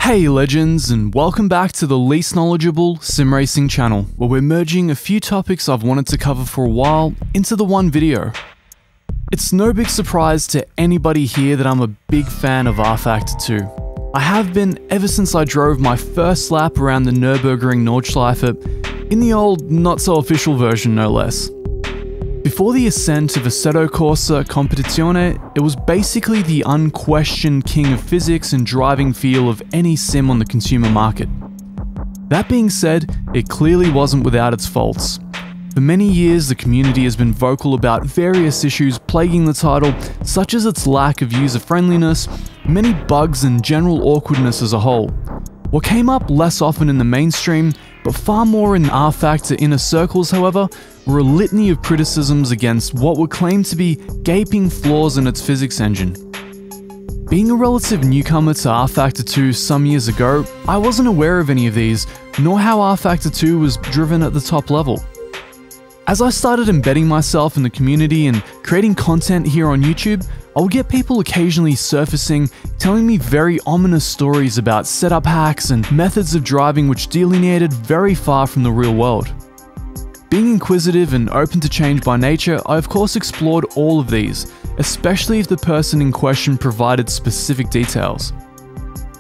Hey legends, and welcome back to the least knowledgeable sim racing channel, where we're merging a few topics I've wanted to cover for a while into the one video. It's no big surprise to anybody here that I'm a big fan of rFactor 2. I have been ever since I drove my first lap around the Nürburgring Nordschleife, in the old not so official version no less. Before the ascent of Assetto Corsa Competizione, it was basically the unquestioned king of physics and driving feel of any sim on the consumer market. That being said, it clearly wasn't without its faults. For many years, the community has been vocal about various issues plaguing the title, such as its lack of user-friendliness, many bugs and general awkwardness as a whole. What came up less often in the mainstream, but far more in rFactor inner circles, however, were a litany of criticisms against what were claimed to be gaping flaws in its physics engine. Being a relative newcomer to rFactor 2 some years ago, I wasn't aware of any of these, nor how rFactor 2 was driven at the top level. As I started embedding myself in the community and creating content here on YouTube, I would get people occasionally surfacing, telling me very ominous stories about setup hacks and methods of driving which delineated very far from the real world. Being inquisitive and open to change by nature, I of course explored all of these, especially if the person in question provided specific details.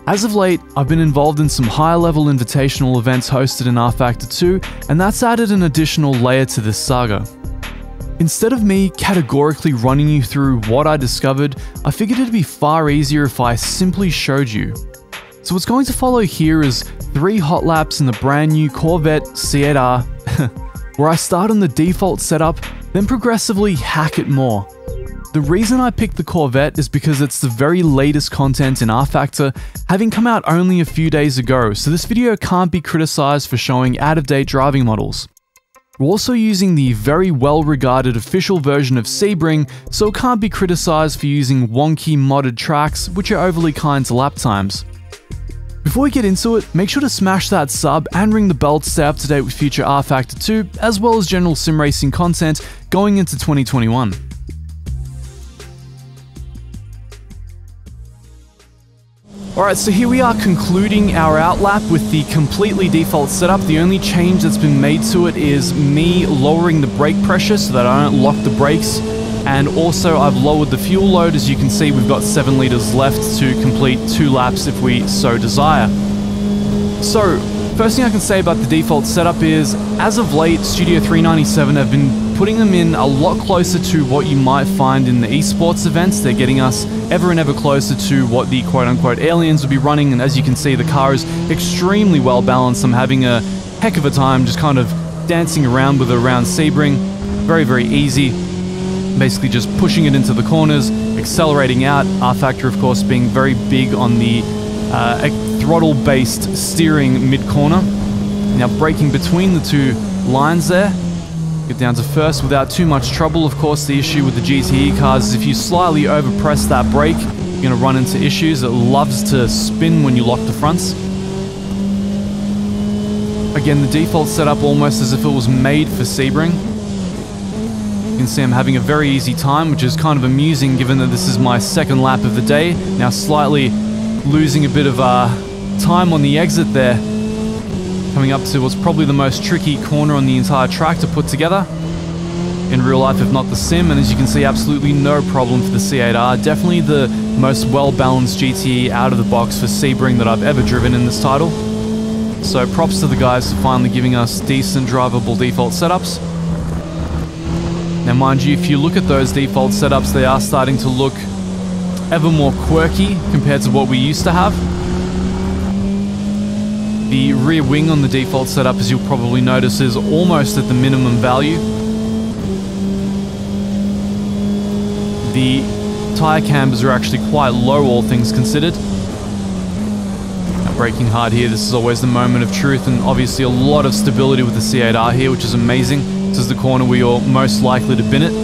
As of late, I've been involved in some higher level invitational events hosted in rFactor 2, and that's added an additional layer to this saga. Instead of me categorically running you through what I discovered, I figured it'd be far easier if I simply showed you. So what's going to follow here is 3 hot laps in the brand new Corvette C8.R, where I start on the default setup, then progressively hack it more. The reason I picked the Corvette is because it's the very latest content in rFactor, having come out only a few days ago, so this video can't be criticized for showing out-of-date driving models. We're also using the very well-regarded official version of Sebring, so it can't be criticized for using wonky modded tracks which are overly kind to lap times. Before we get into it, make sure to smash that sub and ring the bell to stay up to date with future rFactor 2, as well as general sim racing content going into 2021. Alright, so here we are concluding our outlap with the completely default setup. The only change that's been made to it is me lowering the brake pressure so that I don't lock the brakes. And also I've lowered the fuel load. As you can see, we've got 7 liters left to complete 2 laps if we so desire. So, first thing I can say about the default setup is, as of late, Studio 397 have been putting them in a lot closer to what you might find in the esports events. They're getting us ever and ever closer to what the quote-unquote aliens would be running, and as you can see, the car is extremely well balanced. I'm having a heck of a time just kind of dancing around with it around Sebring. Very, very easy. Basically just pushing it into the corners, accelerating out. rFactor, of course, being very big on the throttle-based steering mid-corner. Now braking between the 2 lines there. Get down to first without too much trouble. Of course, the issue with the GTE cars is if you slightly overpress that brake, you're going to run into issues. It loves to spin when you lock the fronts. Again, the default setup almost as if it was made for Sebring. You can see I'm having a very easy time, which is kind of amusing given that this is my second lap of the day. Now slightly losing a bit of time on the exit there. Coming up to what's probably the most tricky corner on the entire track to put together in real life, if not the sim, and as you can see, absolutely no problem for the C8.R. Definitely the most well-balanced GTE out of the box for Sebring that I've ever driven in this title. So props to the guys for finally giving us decent drivable default setups. Now mind you, if you look at those default setups, they are starting to look ever more quirky compared to what we used to have. The rear wing on the default setup, as you'll probably notice, is almost at the minimum value. The tyre cambers are actually quite low, all things considered. Now, braking hard here, this is always the moment of truth, and obviously a lot of stability with the C8.R here, which is amazing. This is the corner where you're most likely to bin it.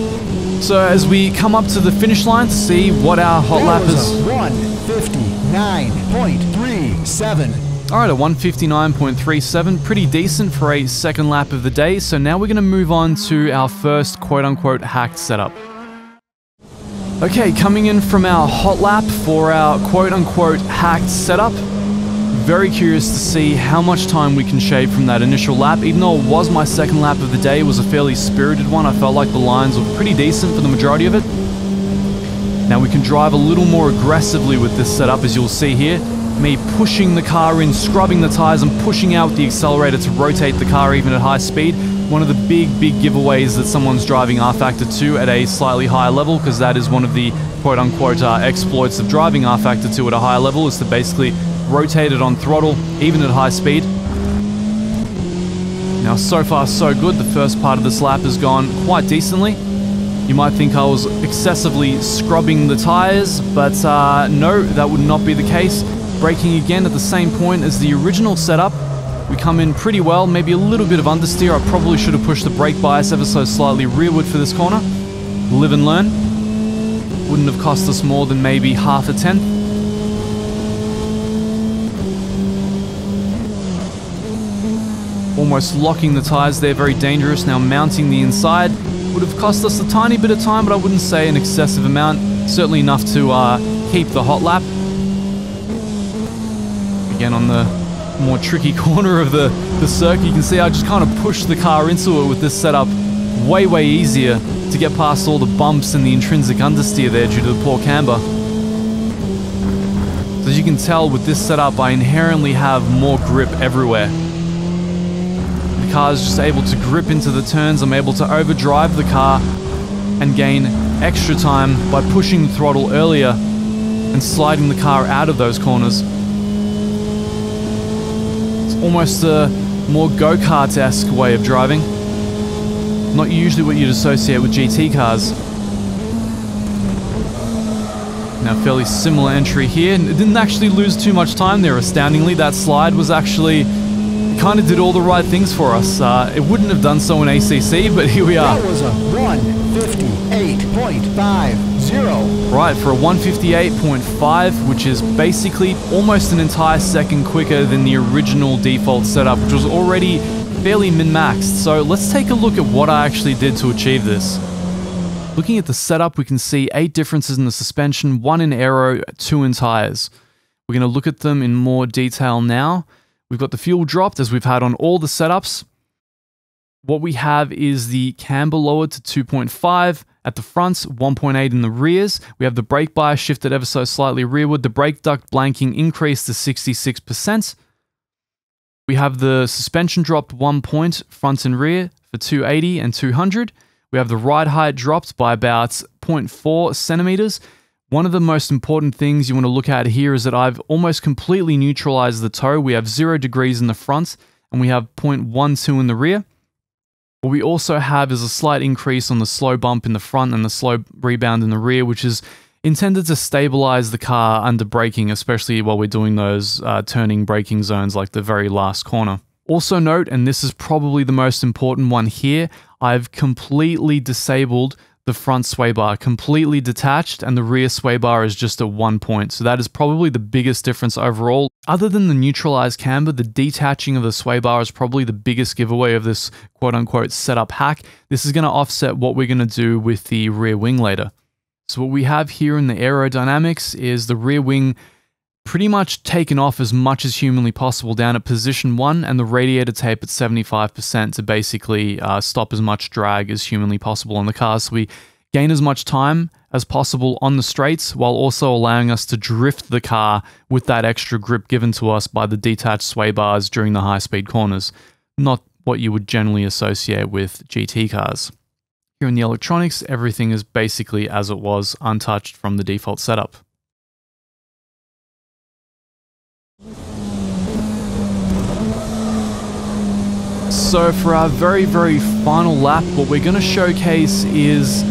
So as we come up to the finish line to see what our hot lap is... 1:59.37. Alright, a 1:59.37, pretty decent for a second lap of the day. So now we're going to move on to our first quote-unquote hacked setup. Okay, coming in from our hot lap for our quote-unquote hacked setup. very curious to see how much time we can shave from that initial lap. Even though it was my second lap of the day, it was a fairly spirited one. I felt like the lines were pretty decent for the majority of it. Now we can drive a little more aggressively with this setup, as you'll see here. Me pushing the car in, scrubbing the tires, and pushing out the accelerator to rotate the car even at high speed. One of the big giveaways that someone's driving rFactor 2 at a slightly higher level, because that is one of the quote-unquote exploits of driving rFactor 2 at a higher level, is to basically rotate it on throttle, even at high speed. Now, so far so good. The first part of this lap has gone quite decently. You might think I was excessively scrubbing the tires, but no, that would not be the case. Braking again at the same point as the original setup. We come in pretty well, maybe a little bit of understeer. I probably should have pushed the brake bias ever so slightly rearward for this corner. Live and learn. Wouldn't have cost us more than maybe half a tenth. Almost locking the tires there, very dangerous. Now mounting the inside would have cost us a tiny bit of time, but I wouldn't say an excessive amount. Certainly enough to keep the hot lap. Again, on the more tricky corner of the circuit, you can see I just kind of pushed the car into it with this setup. Way easier to get past all the bumps and the intrinsic understeer there due to the poor camber. So as you can tell, with this setup, I inherently have more grip everywhere. The car is just able to grip into the turns. I'm able to overdrive the car and gain extra time by pushing the throttle earlier and sliding the car out of those corners. Almost a more go-kart-esque way of driving. Not usually what you'd associate with GT cars. Now, fairly similar entry here. It didn't actually lose too much time there, astoundingly. That slide was actually... kind of did all the right things for us. It wouldn't have done so in ACC, but here we are. That was a 158.50. Right, for a 158.5, which is basically almost an entire second quicker than the original default setup, which was already fairly min-maxed. So let's take a look at what I actually did to achieve this. Looking at the setup, we can see 8 differences in the suspension, 1 in aero, 2 in tires. We're going to look at them in more detail now. We've got the fuel dropped, as we've had on all the setups. What we have is the camber lowered to 2.5 at the fronts, 1.8 in the rears. We have the brake bias shifted ever so slightly rearward. The brake duct blanking increased to 66%. We have the suspension dropped 1 point front and rear for 280 and 200. We have the ride height dropped by about 0.4 centimeters. One of the most important things you want to look at here is that I've almost completely neutralized the toe. We have 0 degrees in the front and we have 0.12 in the rear. What we also have is a slight increase on the slow bump in the front and the slow rebound in the rear, which is intended to stabilize the car under braking, especially while we're doing those turning braking zones like the very last corner. Also note, and this is probably the most important one here, I've completely disabled the front sway bar, completely detached, and the rear sway bar is just at 1 point. So that is probably the biggest difference overall. Other than the neutralized camber, the detaching of the sway bar is probably the biggest giveaway of this quote-unquote setup hack. This is going to offset what we're going to do with the rear wing later. So what we have here in the aerodynamics is the rear wing pretty much taken off as much as humanly possible down at position 1, and the radiator tape at 75% to basically stop as much drag as humanly possible on the car, so we gain as much time as possible on the straights while also allowing us to drift the car with that extra grip given to us by the detached sway bars during the high-speed corners. Not what you would generally associate with GT cars. Here in the electronics, everything is basically as it was, untouched from the default setup. So for our very final lap, what we're going to showcase is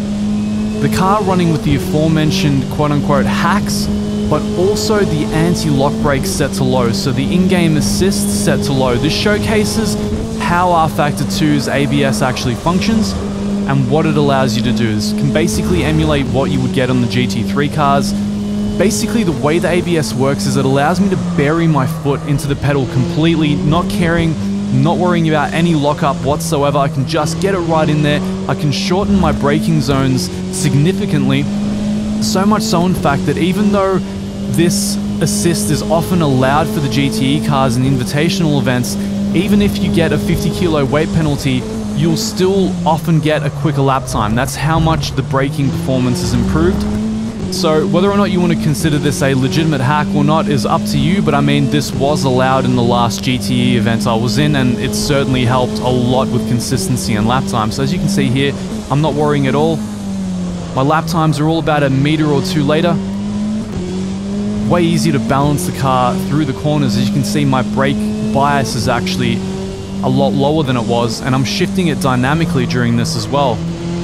the car running with the aforementioned quote-unquote hacks, but also the anti-lock brake set to low, so the in-game assist set to low. This showcases how rFactor 2's ABS actually functions and what it allows you to do. This can basically emulate what you would get on the GT3 cars. Basically, the way the ABS works is it allows me to bury my foot into the pedal completely, not caring, not worrying about any lockup whatsoever. I can just get it right in there. I can shorten my braking zones significantly. So much so, in fact, that even though this assist is often allowed for the GTE cars in invitational events. Even if you get a 50 kilo weight penalty, you'll still often get a quicker lap time. That's how much the braking performance is improved. So whether or not you want to consider this a legitimate hack or not is up to you, but I mean, this was allowed in the last GTE event I was in, and it certainly helped a lot with consistency and lap time. So as you can see here, I'm not worrying at all. My lap times are all about a meter or two later. Way easier to balance the car through the corners. As you can see, my brake bias is actually a lot lower than it was, and I'm shifting it dynamically during this as well,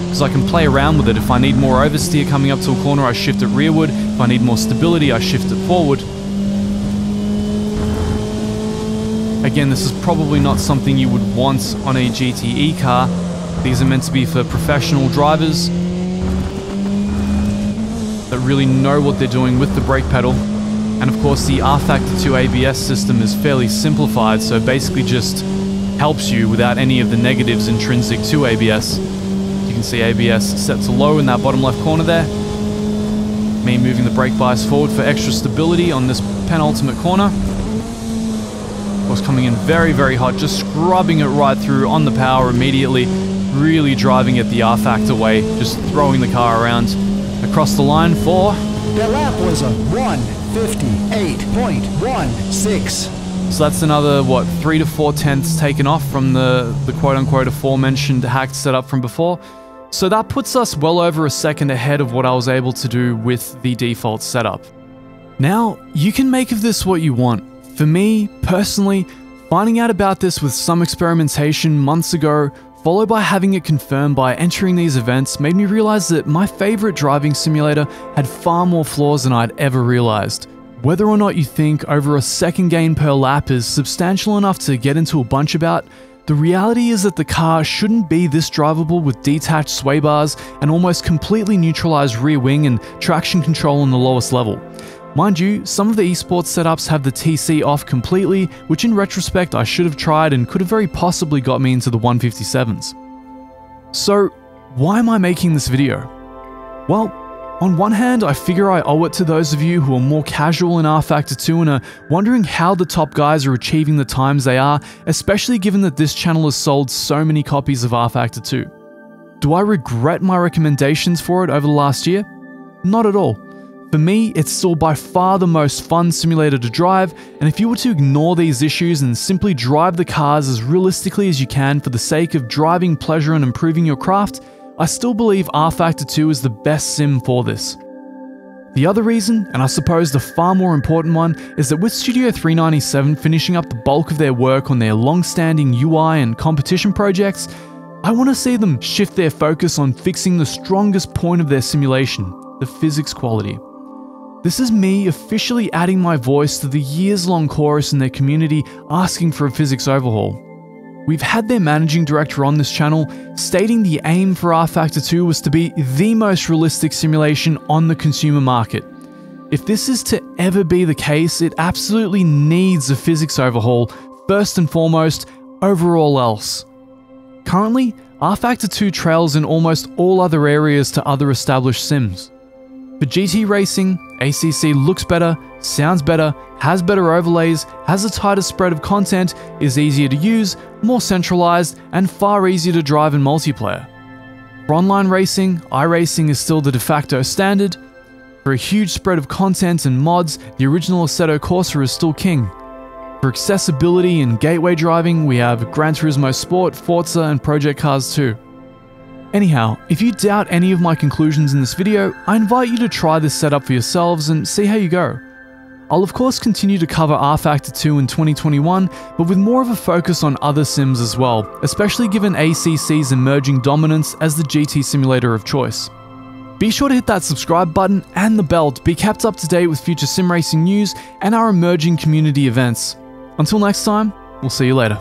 because I can play around with it. If I need more oversteer coming up to a corner, I shift it rearward. If I need more stability, I shift it forward. Again, this is probably not something you would want on a GTE car. These are meant to be for professional drivers that really know what they're doing with the brake pedal. And of course, the rFactor 2 ABS system is fairly simplified, so it basically just helps you without any of the negatives intrinsic to ABS. You can see ABS set to low in that bottom left corner there. Me moving the brake bias forward for extra stability on this penultimate corner. Of course, coming in very, very hot, just scrubbing it right through on the power immediately, really driving it the rFactor way, just throwing the car around. Across the line for... The lap was a 1:58.16. So that's another, what, 3 to 4 tenths taken off from the quote-unquote aforementioned hacked setup from before. So that puts us well over a second ahead of what I was able to do with the default setup. Now, you can make of this what you want. For me, personally, finding out about this with some experimentation months ago, followed by having it confirmed by entering these events, made me realize that my favorite driving simulator had far more flaws than I'd ever realized. Whether or not you think over a second gain per lap is substantial enough to get into a bunch about, the reality is that the car shouldn't be this drivable with detached sway bars and almost completely neutralized rear wing and traction control on the lowest level. Mind you, some of the esports setups have the TC off completely, which in retrospect I should have tried and could have very possibly got me into the 157s. So, why am I making this video? Well, on one hand, I figure I owe it to those of you who are more casual in rFactor 2 and are wondering how the top guys are achieving the times they are, especially given that this channel has sold so many copies of rFactor 2. Do I regret my recommendations for it over the last year? Not at all. For me, it's still by far the most fun simulator to drive, and if you were to ignore these issues and simply drive the cars as realistically as you can for the sake of driving pleasure and improving your craft, I still believe rFactor 2 is the best sim for this. The other reason, and I suppose the far more important one, is that with Studio 397 finishing up the bulk of their work on their long-standing UI and competition projects, I want to see them shift their focus on fixing the strongest point of their simulation, the physics quality. This is me officially adding my voice to the years-long chorus in their community asking for a physics overhaul. We've had their managing director on this channel stating the aim for rFactor 2 was to be the most realistic simulation on the consumer market. If this is to ever be the case, it absolutely needs a physics overhaul, first and foremost, over all else. Currently, rFactor 2 trails in almost all other areas to other established sims. For GT racing, ACC looks better, sounds better, has better overlays, has a tighter spread of content, is easier to use, more centralized, and far easier to drive in multiplayer. For online racing, iRacing is still the de facto standard. For a huge spread of content and mods, the original Assetto Corsa is still king. For accessibility and gateway driving, we have Gran Turismo Sport, Forza, and Project Cars 2. Anyhow, if you doubt any of my conclusions in this video, I invite you to try this setup for yourselves and see how you go. I'll of course continue to cover rFactor 2 in 2021, but with more of a focus on other sims as well, especially given ACC's emerging dominance as the GT simulator of choice. Be sure to hit that subscribe button and the bell to be kept up to date with future sim racing news and our emerging community events. Until next time, we'll see you later.